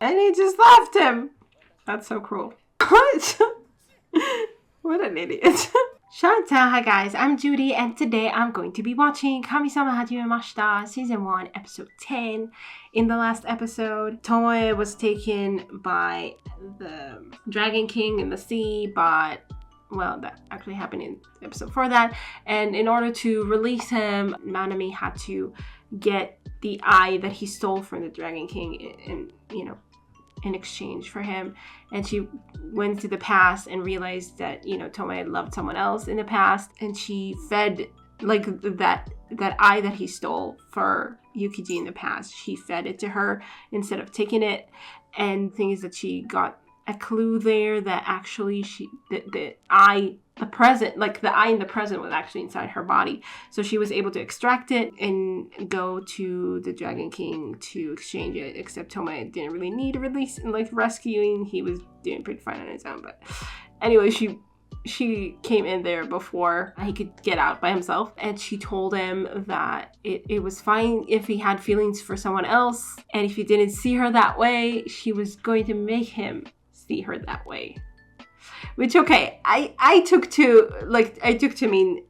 And he just left him. That's so cruel. What? What an idiot. Shanta, hi guys, I'm Judy, and today I'm going to be watching Kamisama Hajimemashita Season 1, Episode 10. In the last episode, Tomoe was taken by the Dragon King in the sea, but, well, that actually happened in the episode before that. And in order to release him, Nanami had to get the eye that he stole from the Dragon King in exchange for him. And she went to the past and realized that, Tomoe loved someone else in the past, and she fed like that eye that he stole for Yukiji in the past. She fed it to her instead of taking it. And the thing is that she got a clue there that actually the eye in the present was actually inside her body. So she was able to extract it and go to the Dragon King to exchange it, except Tomoe didn't really need a release and rescuing. He was doing pretty fine on his own. But anyway, she came in there before he could get out by himself, and she told him that it was fine if he had feelings for someone else, and if he didn't see her that way, she was going to make him see her that way. Which, okay, I took to mean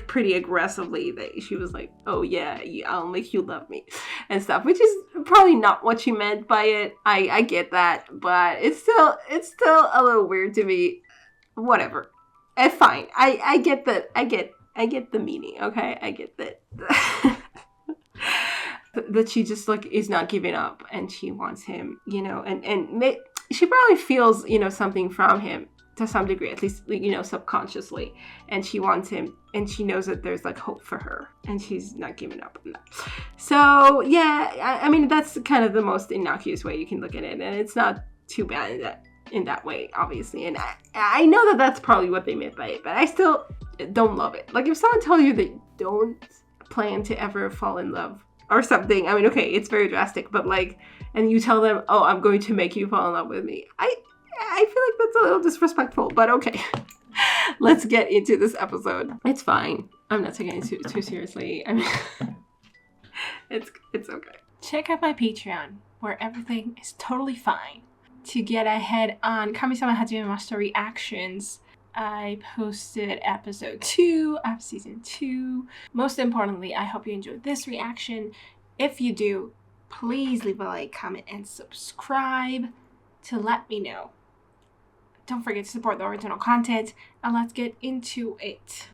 pretty aggressively that she was like, oh yeah, I'll make you love me and stuff, which is probably not what she meant by it. I get that, but it's still a little weird to me. Whatever. Fine. I get that. I get the meaning. Okay, I get that. That she just is not giving up, and she wants him, and she probably feels, something from him to some degree, at least, subconsciously, and she wants him, and she knows that there's hope for her, and she's not giving up on that. So yeah, I mean, that's kind of the most innocuous way you can look at it, and it's not too bad in that way, obviously. And I know that that's probably what they meant by it, but I still don't love it. If someone tells you they don't plan to ever fall in love or something, I mean, okay, it's very drastic, but and you tell them, oh, I'm going to make you fall in love with me, I feel like that's a little disrespectful, but okay. Let's get into this episode. It's fine. I'm not taking it too seriously. I mean, it's okay. Check out my Patreon, where everything is totally fine. To get ahead on Kamisama Hajimemashita reactions, I posted episode 2 of season 2. Most importantly, I hope you enjoyed this reaction. If you do, please leave a like, comment, and subscribe to let me know. Don't forget to support the original content, and let's get into it.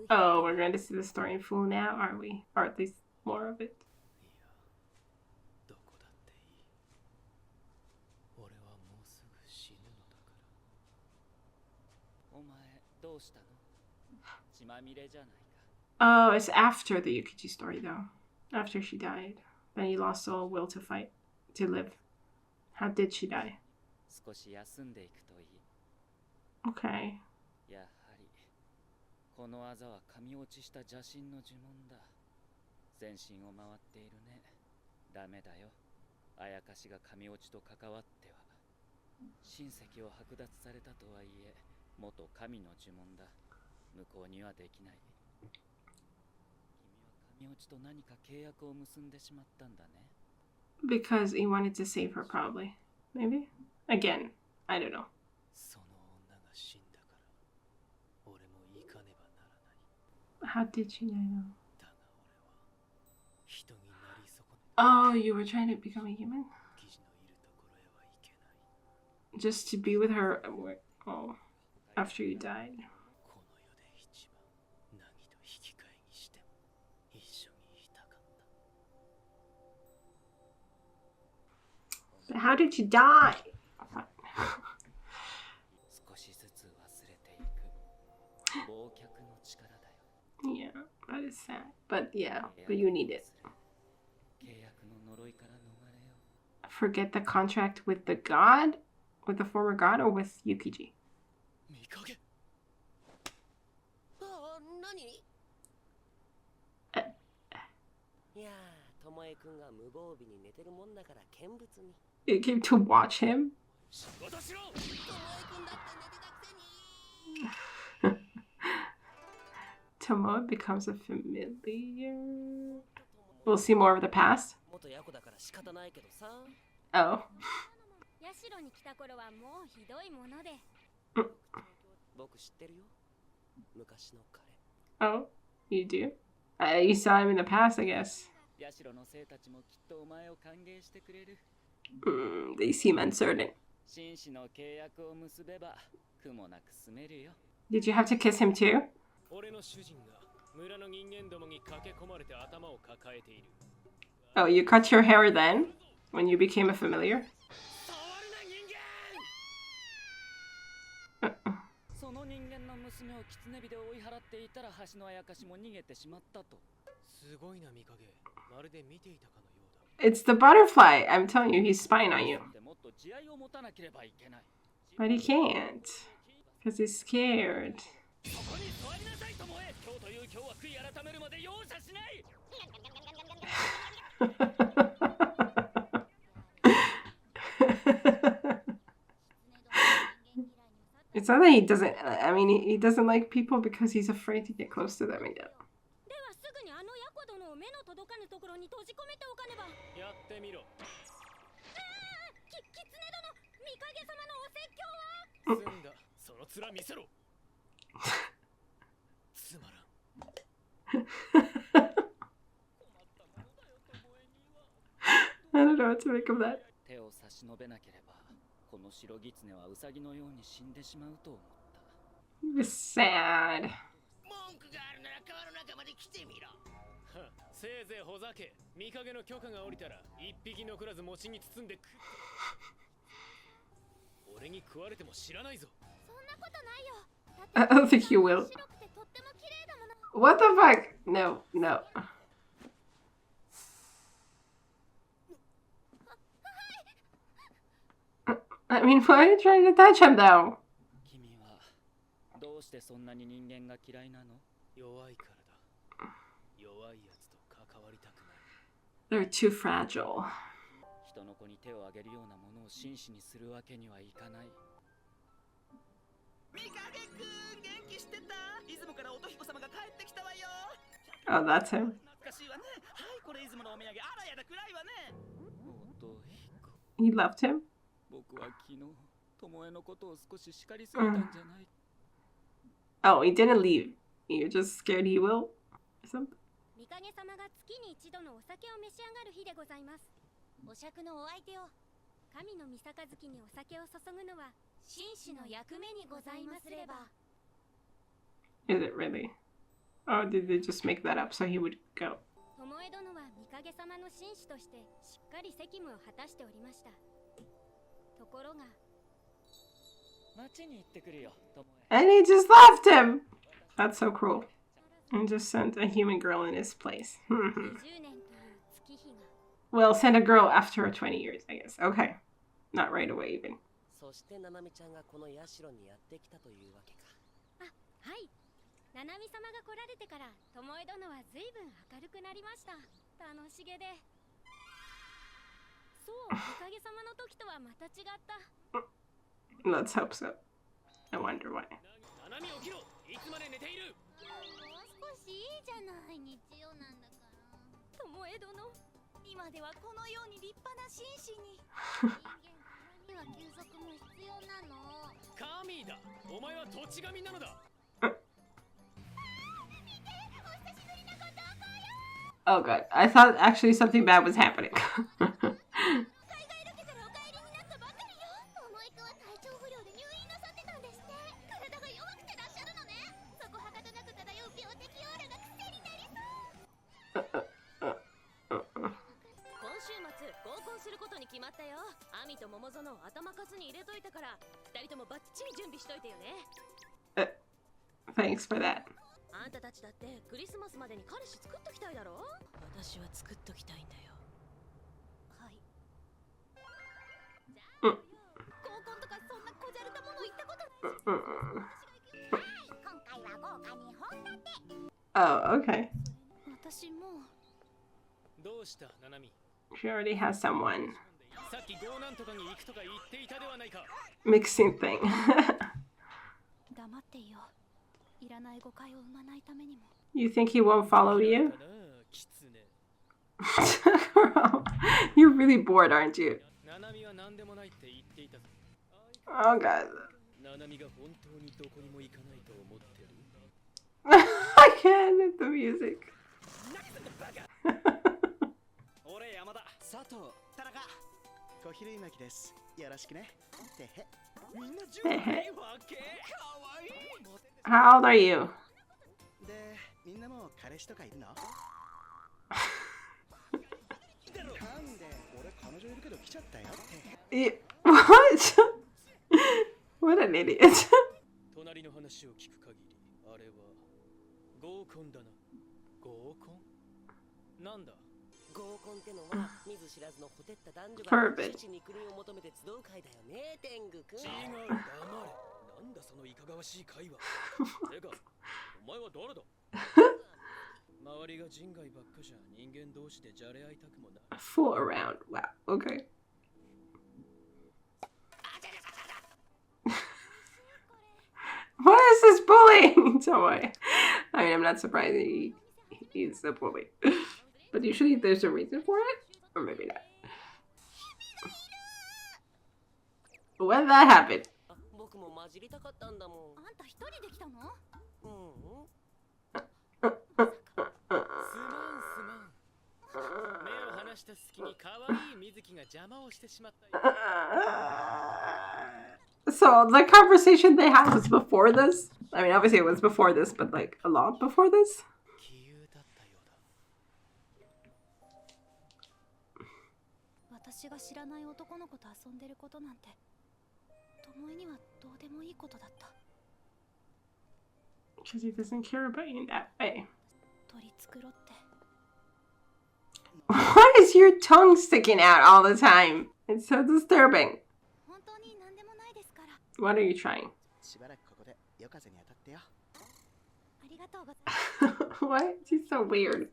Oh, we're going to see the story in full now, are we? Or at least more of it. Oh, it's after the Yukiji story, though. After she died. Then he lost all will to fight, to live. How did she die? Okay. Because he wanted to save her, probably. Maybe? Again, I don't know. How did she die, though? Oh, you were trying to become a human? Just to be with her, after you died. But how did you die? Yeah, that is sad. But you need it. Forget the contract with the god? With the former god, or with Yukiji? Mikage? You came to watch him? Tomoe becomes a familiar. We'll see more of the past. Oh. Oh, you do? You saw him in the past, I guess. They seem uncertain. Did you have to kiss him too? Oh, you cut your hair then? When you became a familiar? It's the butterfly! I'm telling you, he's spying on you. But he can't. Because he's scared. It's not that he doesn't, I mean, he doesn't like people because he's afraid to get close to them again. I don't know what to make of that. It's sad. I don't think you will. What the fuck? No, no. I mean, why are you trying to touch him though? They're too fragile. Oh, that's him. He loved him? Oh, he didn't leave. You're just scared he will? Or something? Is it really? Or did they just make that up so he would go? And he just left him! That's so cruel. And just sent a human girl in his place. Well, send a girl after 20 years, I guess. Okay. Not right away, even. Let's hope so. I wonder why. Oh god, I thought actually something bad was happening. Thanks for that. Oh, okay. She already has someone. Mixing thing. You think he won't follow you? really bored, aren't you? Oh god. I can't with the music. How old are you? What? What an idiot. Perfect. Fool around. Wow. Okay. What is this bullying? Tomoe. I mean, I'm not surprised he's a bully. But usually there's a reason for it? Or maybe not. When did that happen? So the conversation they had was before this? I mean, obviously it was before this, but like a lot before this? Because he doesn't care about you in that way. Why is your tongue sticking out all the time? It's so disturbing. What are you trying? What? She's so weird.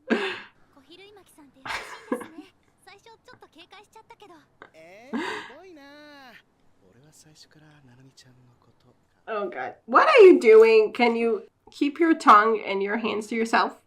Oh god. What are you doing? Can you keep your tongue and your hands to yourself?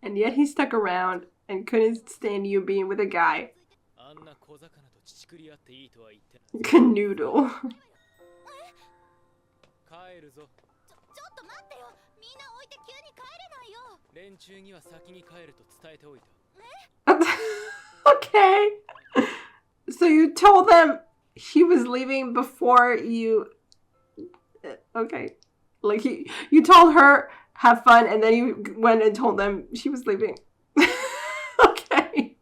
And yet he stuck around and couldn't stand you being with a guy. Canoodle. Okay. So you told them he was leaving before you... Okay. Like you told her have fun and then you went and told them she was leaving. Okay.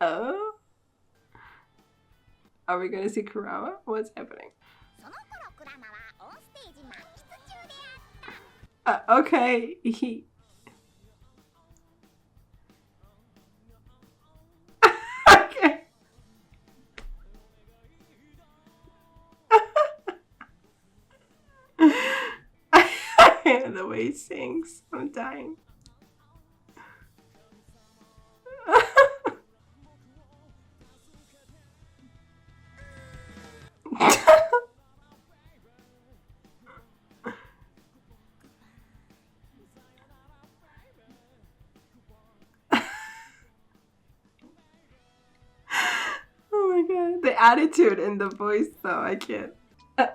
Oh. Oh? Are we gonna see Kurama? What's happening? Okay, he... Okay. The way he sings, I'm dying. The attitude in the voice though, I can't.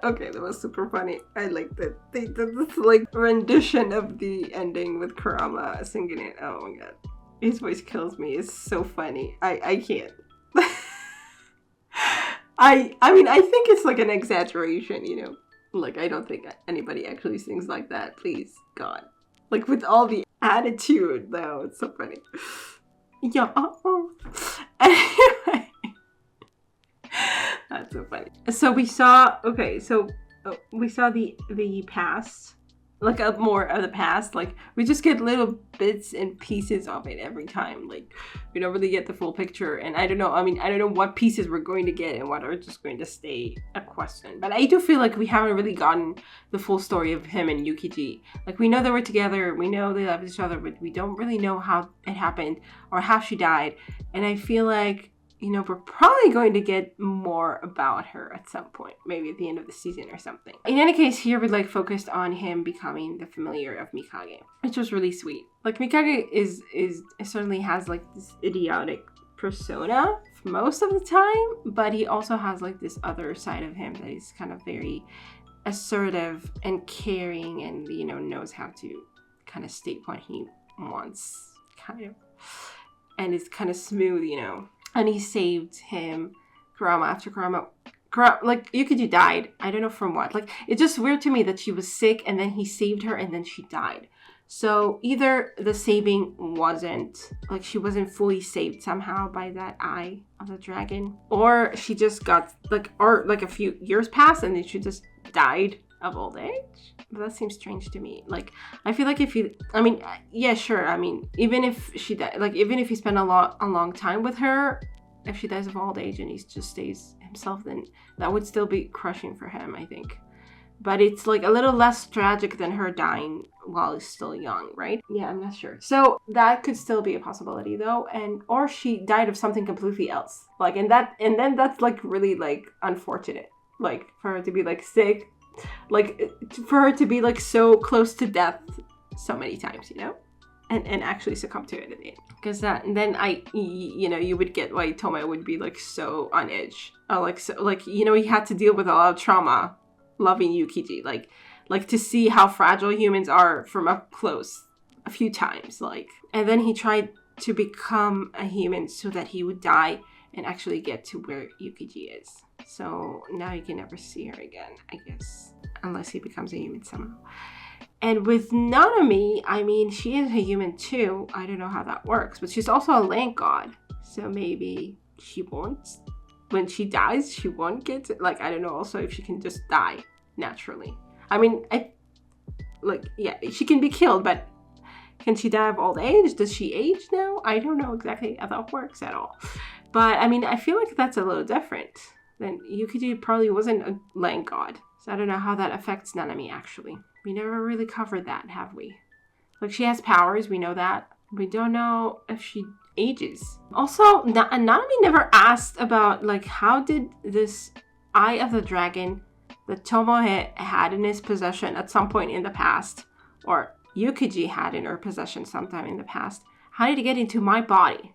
Okay, that was super funny. I liked it. They did this like rendition of the ending with Kurama singing it. Oh my god. His voice kills me. It's so funny. I can't. I mean, I think it's like an exaggeration, you know? Like, I don't think anybody actually sings like that. Please, God. Like, with all the attitude, though. It's so funny. Yeah. Anyway. That's so funny. So we saw, okay, so we saw the past. Like, more of the past. Like, we just get little bits and pieces of it every time. Like, we don't really get the full picture. And I don't know, I mean, I don't know what pieces we're going to get and what are just going to stay a question. But I do feel like we haven't really gotten the full story of him and Yukiji. Like, we know they were together, we know they loved each other, but we don't really know how it happened or how she died. And I feel like, you know, we're probably going to get more about her at some point, maybe at the end of the season or something. In any case, here we're like focused on him becoming the familiar of Mikage, which was really sweet. Like, Mikage is certainly has like this idiotic persona for most of the time, but he also has like this other side of him that is kind of very assertive and caring, and, you know, knows how to kind of state what he wants, kind of, and is kind of smooth, you know. And he saved him, Kurama, after Kurama, like, Yukiji died. I don't know from what. Like, it's just weird to me that she was sick and then he saved her and then she died. So either the saving wasn't, like, she wasn't fully saved somehow by that eye of the dragon, or she just got, like, or like a few years passed and then she just died of old age. But that seems strange to me. Like, I feel like if you, I mean, yeah, sure. I mean, even if she died, like, even if he spent a long time with her, if she dies of old age and he just stays himself, then that would still be crushing for him, I think. But it's like a little less tragic than her dying while he's still young, right? Yeah, I'm not sure. So that could still be a possibility, though, and or she died of something completely else. Like, and then that's like really like unfortunate. Like, for her to be like sick. Like, for her to be like so close to death so many times, you know, and actually succumb to it at the end. Because then you know, you would get why Tomoe would be like so on edge, like, so, like, you know, he had to deal with a lot of trauma loving Yukiji, like to see how fragile humans are from up close a few times, like, and then he tried to become a human so that he would die and actually get to where Yukiji is. So now you can never see her again, I guess, unless he becomes a human somehow. And with Nanami, I mean, she is a human too. I don't know how that works, but she's also a land god. So maybe she won't, when she dies, she won't get to, like, I don't know also if she can just die naturally. I mean, yeah, she can be killed, but can she die of old age? Does she age now? I don't know exactly how that works at all. But I mean, I feel like that's a little different. Then Yukiji probably wasn't a land god. So I don't know how that affects Nanami, actually. We never really covered that, have we? Like, she has powers, we know that. We don't know if she ages. Also, Nanami never asked about, like, how did this Eye of the Dragon that Tomoe had in his possession at some point in the past, or Yukiji had in her possession sometime in the past, how did it get into my body?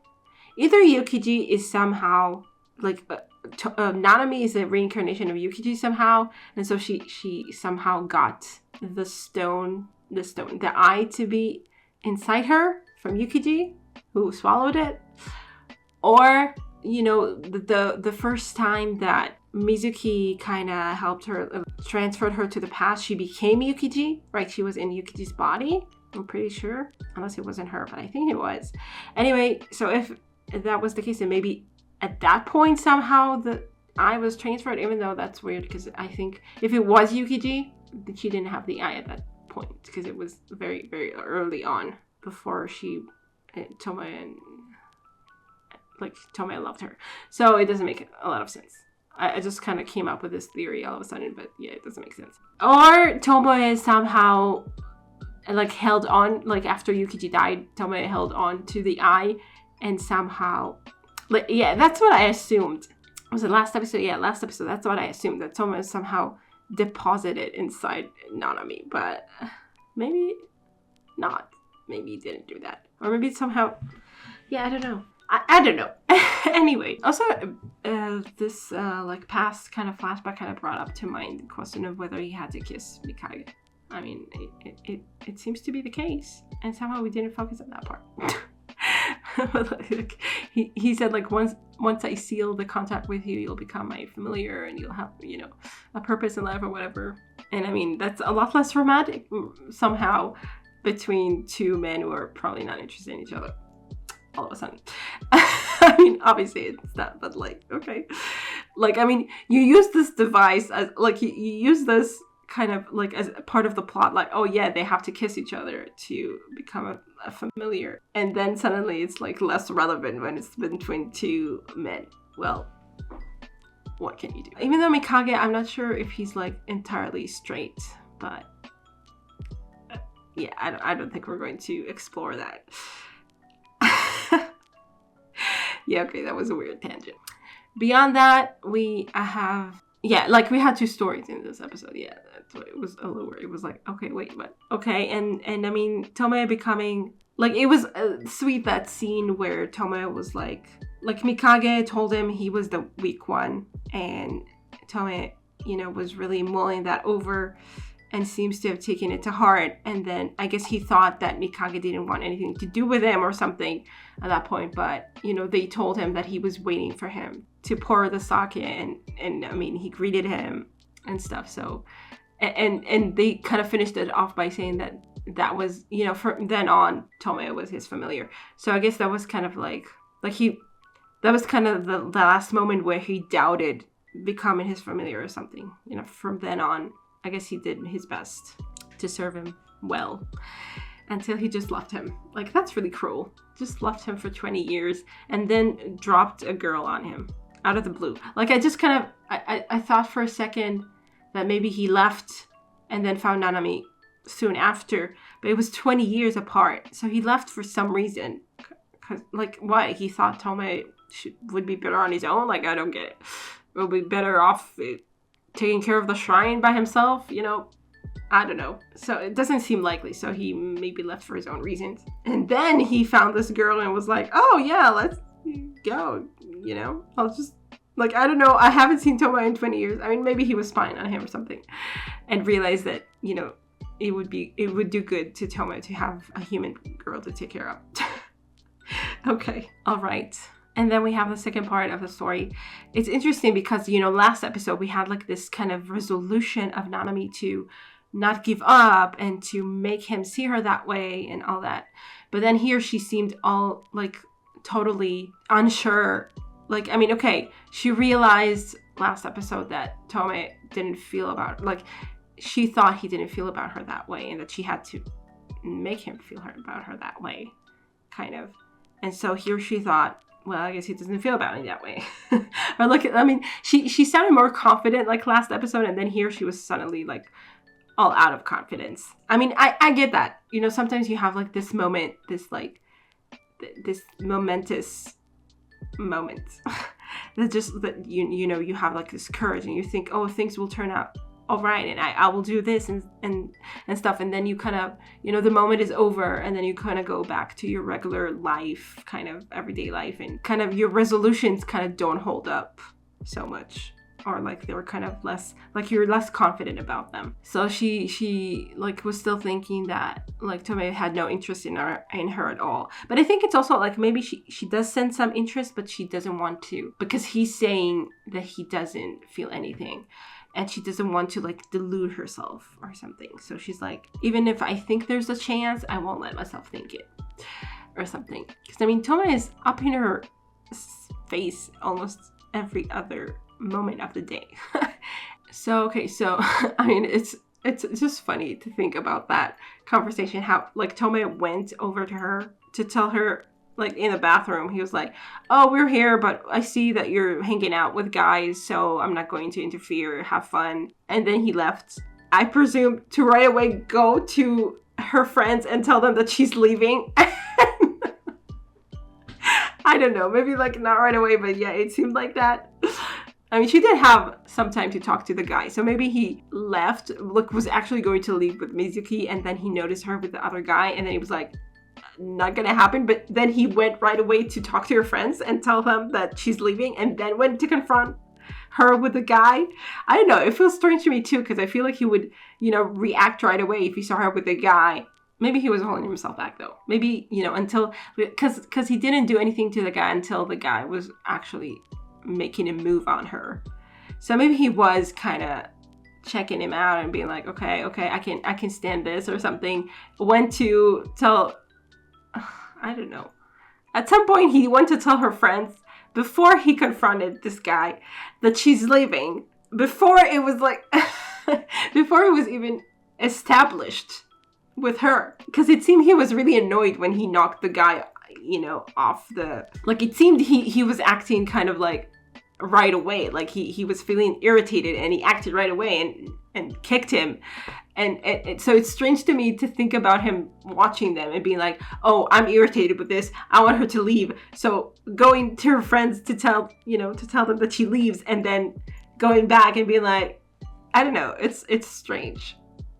Either Yukiji is somehow, like, Nanami is a reincarnation of Yukiji somehow, and so she somehow got the eye to be inside her from Yukiji, who swallowed it. Or, you know, the first time that Mizuki kind of helped her, transferred her to the past, she became Yukiji, right? She was in Yukiji's body, I'm pretty sure, unless it wasn't her, but I think it was. Anyway, so if that was the case, then maybe at that point somehow the eye was transferred, even though that's weird, because I think if it was Yukiji, she didn't have the eye at that point, because it was very, very early on, before Tomoe loved her. So it doesn't make a lot of sense. I just kind of came up with this theory all of a sudden, but yeah, it doesn't make sense. Or Tomoe somehow, like, held on, like, after Yukiji died, Tomoe held on to the eye, and somehow, like, yeah, that's what I assumed. Was it last episode? Yeah, last episode. That's what I assumed, that Tomoe somehow deposited inside Nanami, but maybe not. Maybe he didn't do that. Or maybe somehow, yeah, I don't know. I don't know. Anyway, also, this, like, past kind of flashback kind of brought up to mind the question of whether he had to kiss Mikage. I mean, it seems to be the case, and somehow we didn't focus on that part. Like, he said, like, once I seal the contact with you, you'll become my familiar and you'll have, you know, a purpose in life or whatever. And I mean, that's a lot less romantic somehow between two men who are probably not interested in each other all of a sudden. I mean, obviously it's not, but like, okay. Like, I mean, you use this device as, like, you use this kind of like as part of the plot, like, oh yeah, they have to kiss each other to become a familiar, and then suddenly it's like less relevant when it's between two men. Well, what can you do? Even though Mikage, I'm not sure if he's like entirely straight, but yeah, I don't think we're going to explore that. Yeah, okay, that was a weird tangent. Beyond that, we have, yeah, like we had two stories in this episode. Yeah, that's what it was a little weird. It was like, okay, wait, what? Okay, and I mean, Tomoe becoming, like, it was sweet, that scene where Tomoe was like Mikage told him he was the weak one, and Tomoe, you know, was really mulling that over and seems to have taken it to heart. And then I guess he thought that Mikage didn't want anything to do with him or something at that point. But, you know, they told him that he was waiting for him to pour the sake. And I mean, he greeted him and stuff. So, and they kind of finished it off by saying that was, you know, from then on, Tomoe was his familiar. So I guess that was kind of like that was kind of the last moment where he doubted becoming his familiar or something. You know, from then on, I guess he did his best to serve him well until he just left him. Like, that's really cruel. Just left him for 20 years and then dropped a girl on him out of the blue. Like, I just kind of, I thought for a second that maybe he left and then found Nanami soon after, but it was 20 years apart. So he left for some reason. Cause, like, why? He thought Tomoe would be better on his own? Like, I don't get it. Would be better off taking care of the shrine by himself, you know, I don't know. So it doesn't seem likely. So he maybe left for his own reasons. And then he found this girl and was like, oh yeah, let's go, you know. I'll just, like, I don't know. I haven't seen Tomoe in 20 years. I mean, maybe he was spying on him or something and realized that, you know, it would do good to Tomoe to have a human girl to take care of. Okay, all right. And then we have the second part of the story. It's interesting because, you know, last episode we had like this kind of resolution of Nanami to not give up and to make him see her that way and all that. But then here she seemed all like totally unsure. Like, I mean, okay, she realized last episode that Tomoe didn't feel about, like, she thought he didn't feel about her that way and that she had to make him feel about her that way, kind of. And so here she thought, well, I guess he doesn't feel about it that way. Or look at, I mean, she sounded more confident like last episode, and then here she was suddenly like all out of confidence. I mean, I get that. You know, sometimes you have like this moment, this like, this momentous moment that just, that you know, you have like this courage and you think, oh, things will turn out all right, and I will do this and stuff, and then you kind of, you know, the moment is over, and then you kind of go back to your regular life, kind of everyday life, and kind of your resolutions kind of don't hold up so much, or like they were kind of less, like you're less confident about them. So she like was still thinking that like Tomoe had no interest in her at all. But I think it's also like maybe she does sense some interest, but she doesn't want to, because he's saying that he doesn't feel anything. And she doesn't want to like delude herself or something. So she's like, even if I think there's a chance, I won't let myself think it or something. Because I mean, Tomoe is up in her face almost every other moment of the day. So, okay, so I mean, it's just funny to think about that conversation. How like Tomoe went over to her to tell her, like in the bathroom, he was like, oh, we're here, but I see that you're hanging out with guys, so I'm not going to interfere, have fun. And then he left, I presume, to right away go to her friends and tell them that she's leaving. I don't know, maybe like not right away, but yeah, it seemed like that. I mean, she did have some time to talk to the guy, so maybe he left, was actually going to leave with Mizuki, and then he noticed her with the other guy, and then he was like, not gonna happen. But then he went right away to talk to her friends and tell them that she's leaving, and then went to confront her with the guy. I don't know, it feels strange to me too, because I feel like he would, you know, react right away if he saw her with the guy Maybe he was holding himself back though. Maybe, you know, until, because he didn't do anything to the guy until the guy was actually making a move on her. So maybe he was kind of checking him out and being like, okay, I can stand this or something. Went to tell, I don't know. At some point he went to tell her friends before he confronted this guy that she's leaving. Before it was like, before it was even established with her. Because it seemed he was really annoyed when he knocked the guy, you know, off the, like it seemed he was acting kind of like right away. Like he was feeling irritated and he acted right away and kicked him. And so it's strange to me to think about him watching them and being like, oh, I'm irritated with this. I want her to leave. So going to her friends to tell them that she leaves and then going back and being like, I don't know. It's strange,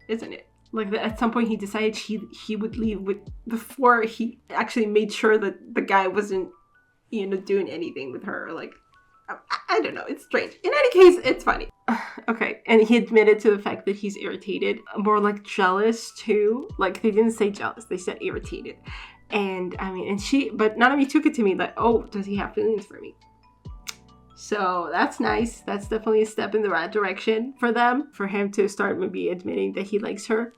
isn't it? Like at some point he decided he would leave before he actually made sure that the guy wasn't, you know, doing anything with her. Like, I don't know. It's strange. In any case, it's funny. Okay. And he admitted to the fact that he's irritated. More like jealous too. Like they didn't say jealous. They said irritated. And I mean, but Nanami took it to me like, oh, does he have feelings for me? So that's nice. That's definitely a step in the right direction for them. For him to start maybe admitting that he likes her.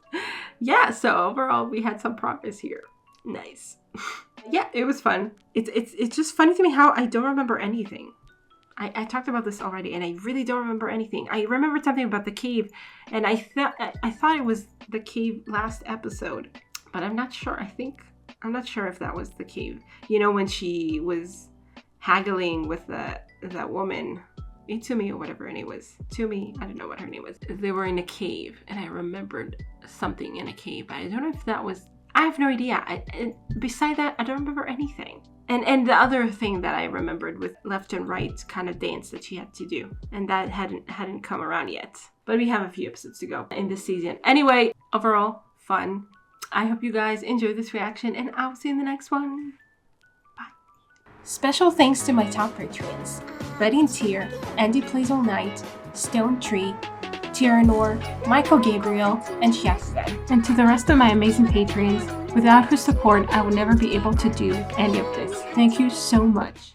Yeah. So overall, we had some progress here. Nice. Yeah, it was fun. It's just funny to me how I don't remember anything. I talked about this already, and I really don't remember anything. I remembered something about the cave, and I thought it was the cave last episode, but I'm not sure. I'm not sure if that was the cave. You know, when she was haggling with that woman, Itsumi or whatever her name was. Tumi, I don't know what her name was. They were in a cave, and I remembered something in a cave, but I don't know if that was. I have no idea. Beside that, I don't remember anything. And the other thing that I remembered with left and right kind of dance that she had to do. And that hadn't come around yet. But we have a few episodes to go in this season. Anyway, overall, fun. I hope you guys enjoyed this reaction and I'll see you in the next one. Bye. Special thanks to my top patrons. Betty and Tier, Andy Plays All Night, Stone Tree, Tyrannor, Michael Gabriel, and Shakugan. And to the rest of my amazing patrons, without whose support, I would never be able to do any of this. Thank you so much.